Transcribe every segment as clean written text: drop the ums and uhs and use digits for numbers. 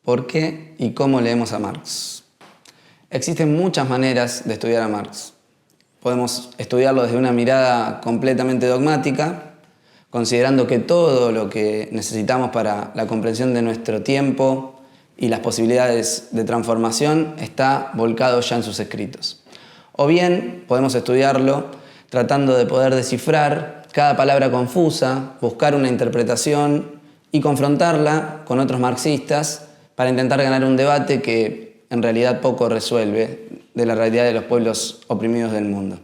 ¿Por qué y cómo leemos a Marx? Existen muchas maneras de estudiar a Marx. Podemos estudiarlo desde una mirada completamente dogmática, considerando que todo lo que necesitamos para la comprensión de nuestro tiempo y las posibilidades de transformación está volcado ya en sus escritos. O bien podemos estudiarlo tratando de poder descifrar cada palabra confusa, buscar una interpretación y confrontarla con otros marxistas para intentar ganar un debate que en realidad poco resuelve de la realidad de los pueblos oprimidos del mundo.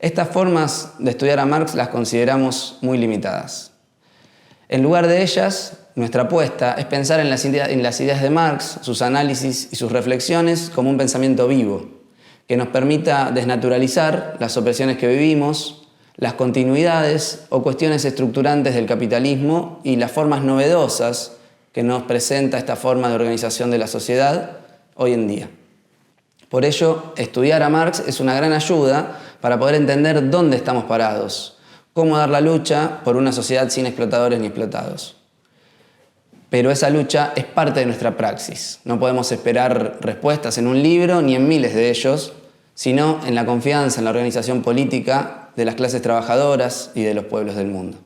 Estas formas de estudiar a Marx las consideramos muy limitadas. En lugar de ellas, nuestra apuesta es pensar en las ideas de Marx, sus análisis y sus reflexiones como un pensamiento vivo, que nos permita desnaturalizar las opresiones que vivimos, las continuidades o cuestiones estructurantes del capitalismo y las formas novedosas que nos presenta esta forma de organización de la sociedad hoy en día. Por ello, estudiar a Marx es una gran ayuda para poder entender dónde estamos parados, cómo dar la lucha por una sociedad sin explotadores ni explotados. Pero esa lucha es parte de nuestra praxis. No podemos esperar respuestas en un libro ni en miles de ellos, sino en la confianza en la organización política de las clases trabajadoras y de los pueblos del mundo.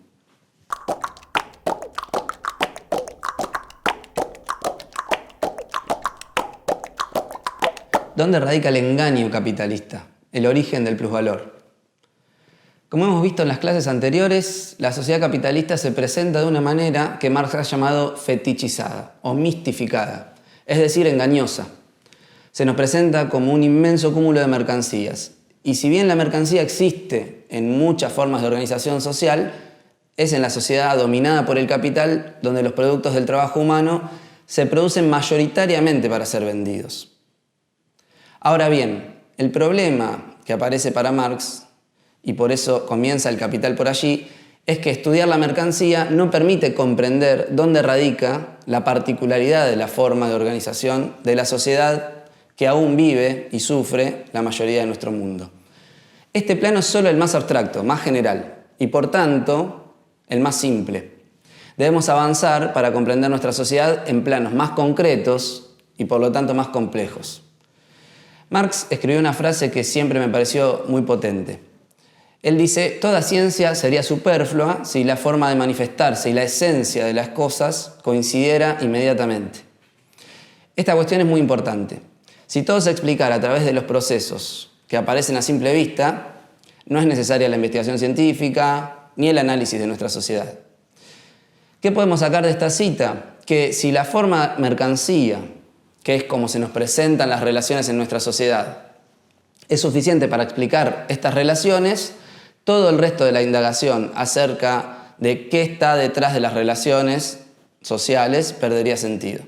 ¿Dónde radica el engaño capitalista? El origen del plusvalor. Como hemos visto en las clases anteriores, la sociedad capitalista se presenta de una manera que Marx ha llamado fetichizada o mistificada, es decir, engañosa. Se nos presenta como un inmenso cúmulo de mercancías. Y si bien la mercancía existe en muchas formas de organización social, es en la sociedad dominada por el capital donde los productos del trabajo humano se producen mayoritariamente para ser vendidos. Ahora bien, el problema que aparece para Marx, y por eso comienza el Capital por allí, es que estudiar la mercancía no permite comprender dónde radica la particularidad de la forma de organización de la sociedad que aún vive y sufre la mayoría de nuestro mundo. Este plano es solo el más abstracto, más general, y por tanto, el más simple. Debemos avanzar para comprender nuestra sociedad en planos más concretos y por lo tanto más complejos. Marx escribió una frase que siempre me pareció muy potente. Él dice, toda ciencia sería superflua si la forma de manifestarse y la esencia de las cosas coincidiera inmediatamente. Esta cuestión es muy importante. Si todo se explicara a través de los procesos que aparecen a simple vista, no es necesaria la investigación científica ni el análisis de nuestra sociedad. ¿Qué podemos sacar de esta cita? Que si la forma mercancía, que es como se nos presentan las relaciones en nuestra sociedad, es suficiente para explicar estas relaciones, todo el resto de la indagación acerca de qué está detrás de las relaciones sociales perdería sentido.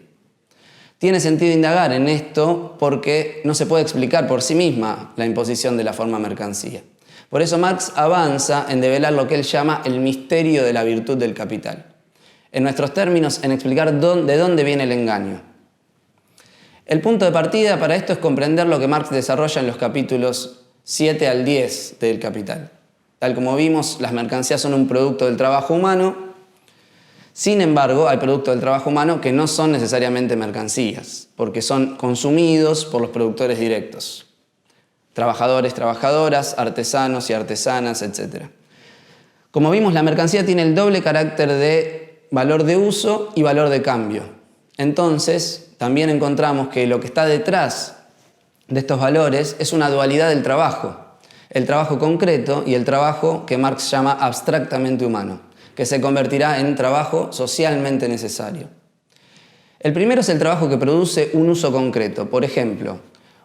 Tiene sentido indagar en esto porque no se puede explicar por sí misma la imposición de la forma mercancía. Por eso Marx avanza en develar lo que él llama el misterio de la virtud del capital. En nuestros términos, en explicar de dónde viene el engaño. El punto de partida para esto es comprender lo que Marx desarrolla en los capítulos 7 al 10 del Capital. Tal como vimos, las mercancías son un producto del trabajo humano. Sin embargo, hay productos del trabajo humano que no son necesariamente mercancías, porque son consumidos por los productores directos. Trabajadores, trabajadoras, artesanos y artesanas, etc. Como vimos, la mercancía tiene el doble carácter de valor de uso y valor de cambio. Entonces, también encontramos que lo que está detrás de estos valores es una dualidad del trabajo. El trabajo concreto y el trabajo que Marx llama abstractamente humano, que se convertirá en trabajo socialmente necesario. El primero es el trabajo que produce un uso concreto. Por ejemplo,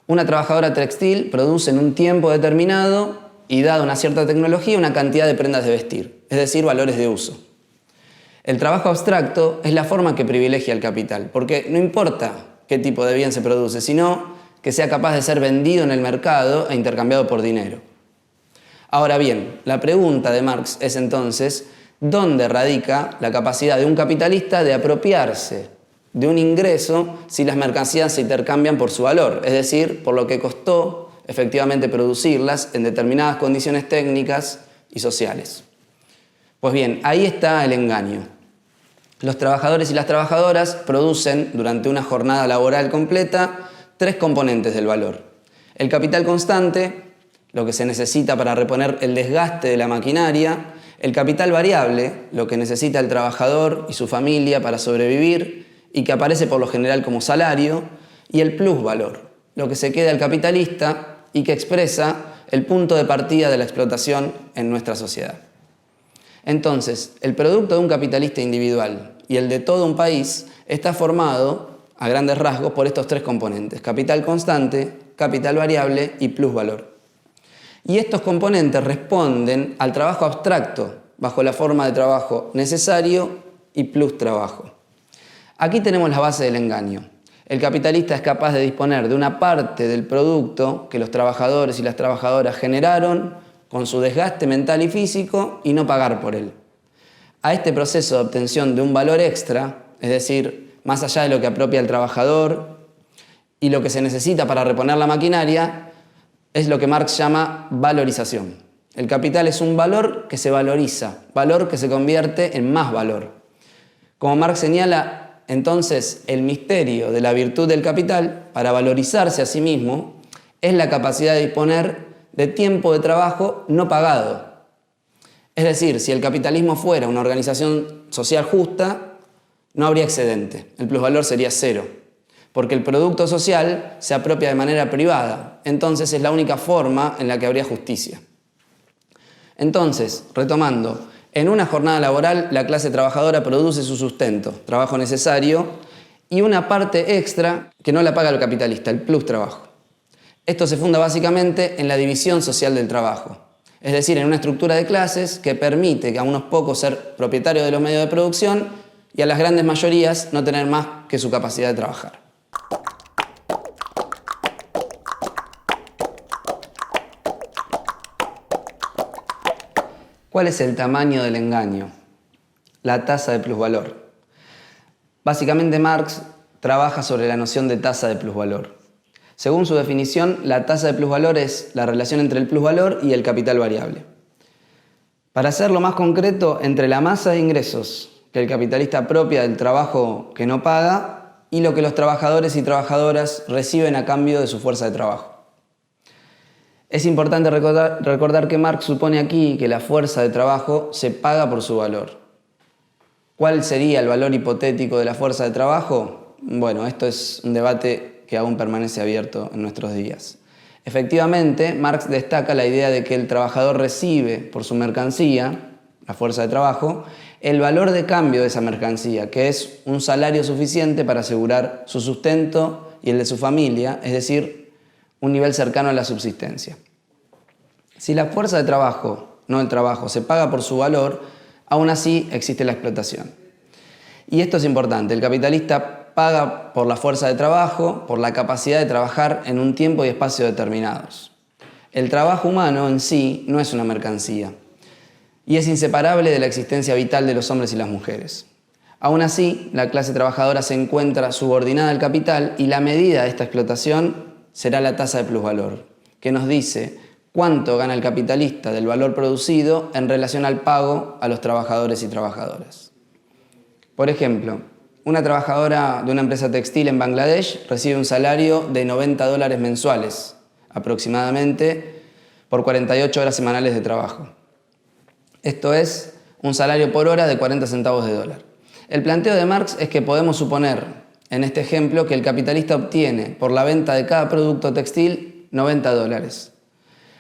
una trabajadora textil produce en un tiempo determinado y dada una cierta tecnología una cantidad de prendas de vestir, es decir, valores de uso. El trabajo abstracto es la forma que privilegia el capital, porque no importa qué tipo de bien se produce, sino que sea capaz de ser vendido en el mercado e intercambiado por dinero. Ahora bien, la pregunta de Marx es entonces, ¿dónde radica la capacidad de un capitalista de apropiarse de un ingreso si las mercancías se intercambian por su valor, es decir, por lo que costó efectivamente producirlas en determinadas condiciones técnicas y sociales? Pues bien, ahí está el engaño. Los trabajadores y las trabajadoras producen durante una jornada laboral completa 3 componentes del valor. El capital constante, lo que se necesita para reponer el desgaste de la maquinaria; el capital variable, lo que necesita el trabajador y su familia para sobrevivir y que aparece por lo general como salario; y el plusvalor, lo que se queda al capitalista y que expresa el punto de partida de la explotación en nuestra sociedad. Entonces, el producto de un capitalista individual y el de todo un país está formado, a grandes rasgos, por estos 3 componentes: capital constante, capital variable y plusvalor. Y estos componentes responden al trabajo abstracto bajo la forma de trabajo necesario y plus trabajo. Aquí tenemos la base del engaño. El capitalista es capaz de disponer de una parte del producto que los trabajadores y las trabajadoras generaron con su desgaste mental y físico y no pagar por él. A este proceso de obtención de un valor extra, es decir, más allá de lo que apropia el trabajador y lo que se necesita para reponer la maquinaria, es lo que Marx llama valorización. El capital es un valor que se valoriza, valor que se convierte en más valor. Como Marx señala, entonces, el misterio de la virtud del capital para valorizarse a sí mismo es la capacidad de disponer de tiempo de trabajo no pagado. Es decir, si el capitalismo fuera una organización social justa, no habría excedente, el plusvalor sería 0, porque el producto social se apropia de manera privada, entonces es la única forma en la que habría justicia. Entonces, retomando, en una jornada laboral la clase trabajadora produce su sustento, trabajo necesario, y una parte extra que no la paga el capitalista, el plus trabajo. Esto se funda básicamente en la división social del trabajo, es decir, en una estructura de clases que permite a unos pocos ser propietarios de los medios de producción y a las grandes mayorías no tener más que su capacidad de trabajar. ¿Cuál es el tamaño del engaño? La tasa de plusvalor. Básicamente Marx trabaja sobre la noción de tasa de plusvalor. Según su definición, la tasa de plusvalor es la relación entre el plusvalor y el capital variable. Para hacerlo más concreto, entre la masa de ingresos que el capitalista apropia del trabajo que no paga y lo que los trabajadores y trabajadoras reciben a cambio de su fuerza de trabajo. Es importante recordar que Marx supone aquí que la fuerza de trabajo se paga por su valor. ¿Cuál sería el valor hipotético de la fuerza de trabajo? Bueno, esto es un debate que aún permanece abierto en nuestros días. Efectivamente, Marx destaca la idea de que el trabajador recibe por su mercancía, la fuerza de trabajo, el valor de cambio de esa mercancía, que es un salario suficiente para asegurar su sustento y el de su familia, es decir, un nivel cercano a la subsistencia. Si la fuerza de trabajo, no el trabajo, se paga por su valor, aún así existe la explotación. Y esto es importante, el capitalista paga por la fuerza de trabajo, por la capacidad de trabajar en un tiempo y espacio determinados. El trabajo humano en sí no es una mercancía y es inseparable de la existencia vital de los hombres y las mujeres. Aún así, la clase trabajadora se encuentra subordinada al capital y la medida de esta explotación será la tasa de plusvalor, que nos dice cuánto gana el capitalista del valor producido en relación al pago a los trabajadores y trabajadoras. Por ejemplo, una trabajadora de una empresa textil en Bangladesh recibe un salario de $90 mensuales, aproximadamente, por 48 horas semanales de trabajo. Esto es un salario por hora de 40 centavos de dólar. El planteo de Marx es que podemos suponer, en este ejemplo, que el capitalista obtiene por la venta de cada producto textil $90.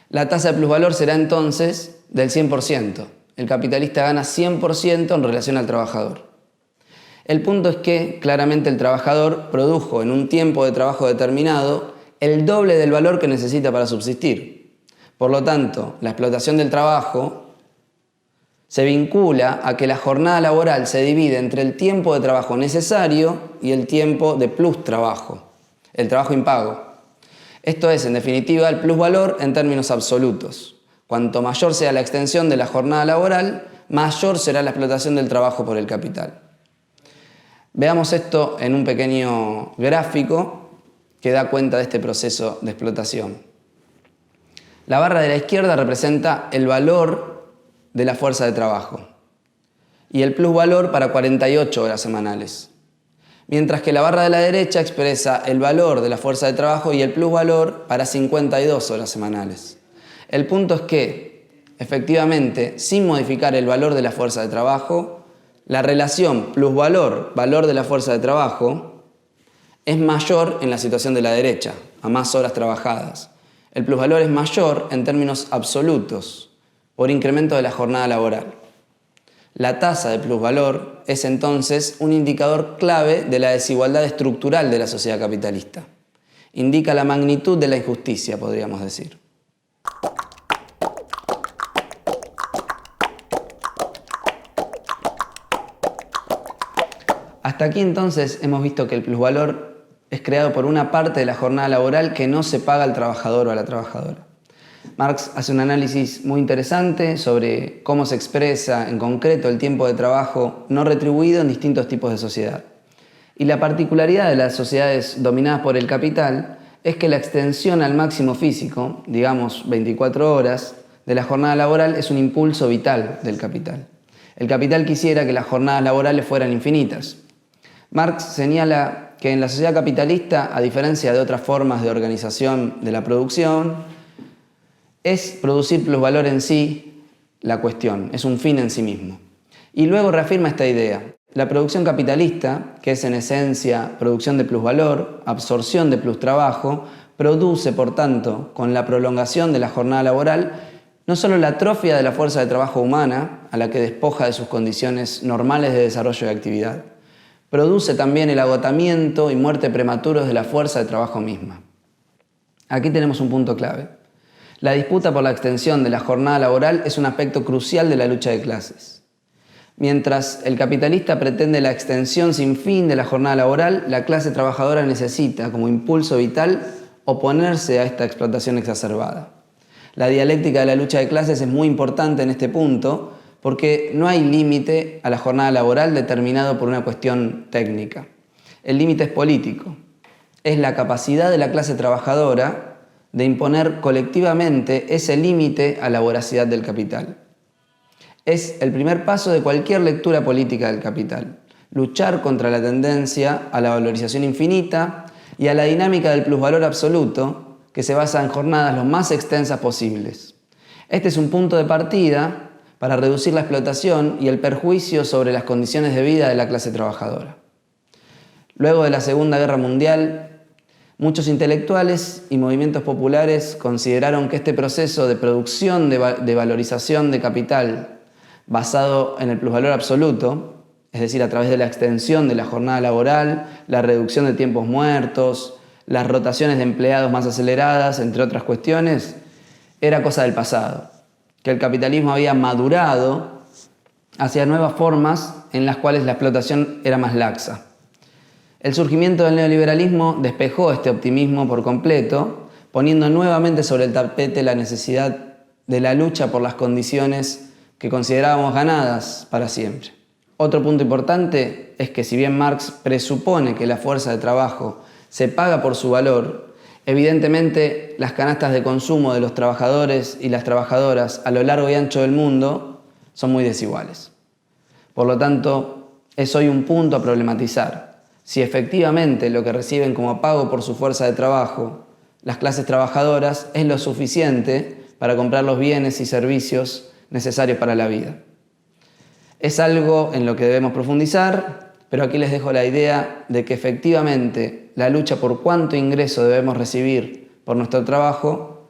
La tasa de plusvalor será entonces del 100%. El capitalista gana 100% en relación al trabajador. El punto es que, claramente, el trabajador produjo en un tiempo de trabajo determinado el doble del valor que necesita para subsistir. Por lo tanto, la explotación del trabajo se vincula a que la jornada laboral se divide entre el tiempo de trabajo necesario y el tiempo de plus trabajo, el trabajo impago. Esto es, en definitiva, el plusvalor en términos absolutos. Cuanto mayor sea la extensión de la jornada laboral, mayor será la explotación del trabajo por el capital. Veamos esto en un pequeño gráfico que da cuenta de este proceso de explotación. La barra de la izquierda representa el valor de la fuerza de trabajo y el plusvalor para 48 horas semanales. Mientras que la barra de la derecha expresa el valor de la fuerza de trabajo y el plusvalor para 52 horas semanales. El punto es que, efectivamente, sin modificar el valor de la fuerza de trabajo, la relación plusvalor-valor de la fuerza de trabajo es mayor en la situación de la derecha, a más horas trabajadas. El plusvalor es mayor en términos absolutos, por incremento de la jornada laboral. La tasa de plusvalor es entonces un indicador clave de la desigualdad estructural de la sociedad capitalista. Indica la magnitud de la injusticia, podríamos decir. Hasta aquí entonces hemos visto que el plusvalor es creado por una parte de la jornada laboral que no se paga al trabajador o a la trabajadora. Marx hace un análisis muy interesante sobre cómo se expresa en concreto el tiempo de trabajo no retribuido en distintos tipos de sociedad. Y la particularidad de las sociedades dominadas por el capital es que la extensión al máximo físico, digamos 24 horas, de la jornada laboral es un impulso vital del capital. El capital quisiera que las jornadas laborales fueran infinitas. Marx señala que en la sociedad capitalista, a diferencia de otras formas de organización de la producción, es producir plusvalor en sí la cuestión, es un fin en sí mismo. Y luego reafirma esta idea. La producción capitalista, que es en esencia producción de plusvalor, absorción de plustrabajo, produce, por tanto, con la prolongación de la jornada laboral, no solo la atrofia de la fuerza de trabajo humana, a la que despoja de sus condiciones normales de desarrollo y actividad, produce también el agotamiento y muerte prematuros de la fuerza de trabajo misma. Aquí tenemos un punto clave. La disputa por la extensión de la jornada laboral es un aspecto crucial de la lucha de clases. Mientras el capitalista pretende la extensión sin fin de la jornada laboral, la clase trabajadora necesita, como impulso vital, oponerse a esta explotación exacerbada. La dialéctica de la lucha de clases es muy importante en este punto porque no hay límite a la jornada laboral determinado por una cuestión técnica. El límite es político. Es la capacidad de la clase trabajadora de imponer colectivamente ese límite a la voracidad del capital. Es el primer paso de cualquier lectura política del capital, luchar contra la tendencia a la valorización infinita y a la dinámica del plusvalor absoluto que se basa en jornadas lo más extensas posibles. Este es un punto de partida para reducir la explotación y el perjuicio sobre las condiciones de vida de la clase trabajadora. Luego de la Segunda Guerra Mundial, muchos intelectuales y movimientos populares consideraron que este proceso de producción de valorización de capital basado en el plusvalor absoluto, es decir, a través de la extensión de la jornada laboral, la reducción de tiempos muertos, las rotaciones de empleados más aceleradas, entre otras cuestiones, era cosa del pasado, que el capitalismo había madurado hacia nuevas formas en las cuales la explotación era más laxa. El surgimiento del neoliberalismo despejó este optimismo por completo, poniendo nuevamente sobre el tapete la necesidad de la lucha por las condiciones que considerábamos ganadas para siempre. Otro punto importante es que si bien Marx presupone que la fuerza de trabajo se paga por su valor, evidentemente las canastas de consumo de los trabajadores y las trabajadoras a lo largo y ancho del mundo son muy desiguales. Por lo tanto, es hoy un punto a problematizar. Si efectivamente lo que reciben como pago por su fuerza de trabajo las clases trabajadoras es lo suficiente para comprar los bienes y servicios necesarios para la vida. Es algo en lo que debemos profundizar, pero aquí les dejo la idea de que efectivamente la lucha por cuánto ingreso debemos recibir por nuestro trabajo,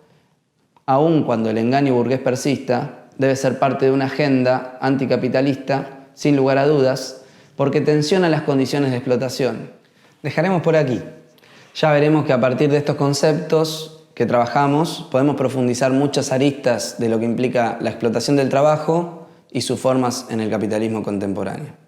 aun cuando el engaño burgués persista, debe ser parte de una agenda anticapitalista, sin lugar a dudas, porque tensiona las condiciones de explotación. Dejaremos por aquí. Ya veremos que a partir de estos conceptos que trabajamos podemos profundizar muchas aristas de lo que implica la explotación del trabajo y sus formas en el capitalismo contemporáneo.